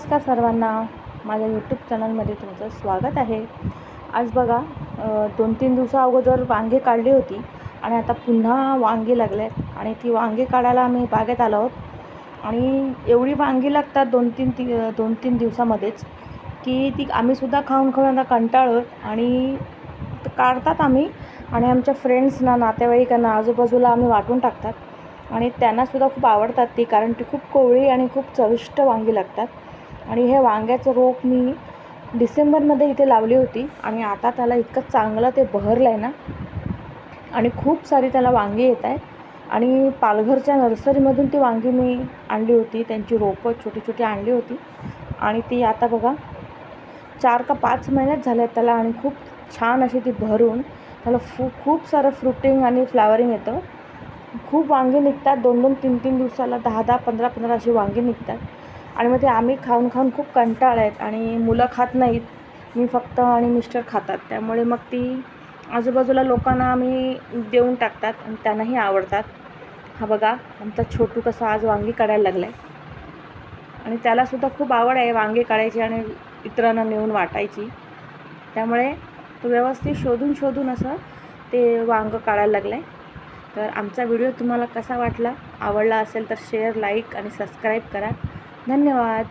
नमस्कार सर्वांना, माझ्या यूट्यूब चॅनलमध्ये तुमचं स्वागत आहे। आज बघा 2-3 दिवसा अगोदर वांगे काढली होती आणि आता पुन्हा वांगी लागलेत आणि ती वांगी काढायला आम्ही बागेत आलो आहोत आणि एवढी वांगी लागतात 2-3 दिवसामध्येच की ती आम्हीसुद्धा खाऊन आता कंटाळलो आणि काढतात आम्ही आणि आमच्या फ्रेंड्सना, नातेवाईकांना, आजूबाजूला आम्ही वाटून टाकतात आणि त्यांनासुद्धा खूप आवडतात ती, कारण ती खूप कोवळी आणि खूप चविष्ट वांगी लागतात। आणि हे वांग्याचं रोप मी डिसेंबरमध्ये इथे लावली होती आणि आता त्याला इतकं चांगलं ते बहरलं आहे ना आणि खूप सारी त्याला वांगी येत आहेत। आणि पालघरच्या नर्सरीमधून ती वांगी मी आणली होती, त्यांची रोपं छोटी छोटी आणली होती आणि ती आता बघा 4 का 5 महिन्यात झाले आहेत त्याला आणि खूप छान अशी ती भरून त्याला खूप सारं फ्रुटिंग आणि फ्लावरिंग येतं। खूप वांगी निघतात 2-2, 3-3 दिवसाला 10-10, 15-15 अशी वांगी निघतात आणि मग ते आम्ही खाऊन खूप कंटाळले आहेत आणि मुलं खात नाहीत, मी फक्त आणि मिस्टर खातात, त्यामुळे मग ती आजूबाजूला लोकांना आम्ही देऊन टाकतात आणि त्यांनाही आवडतात। हा बघा आमचा छोटू कसा आज वांगी काढायला लागला आहे आणि त्यालासुद्धा खूप आवड आहे वांगी काढायची आणि इतरांना नेऊन वाटायची, त्यामुळे तो व्यवस्थित शोधून असं ते वांगं काढायला लागलं आहे। तर आमचा व्हिडिओ तुम्हाला कसा वाटला, आवडला असेल तर शेअर, लाईक आणि सबस्क्राईब करा। धन्यवाद।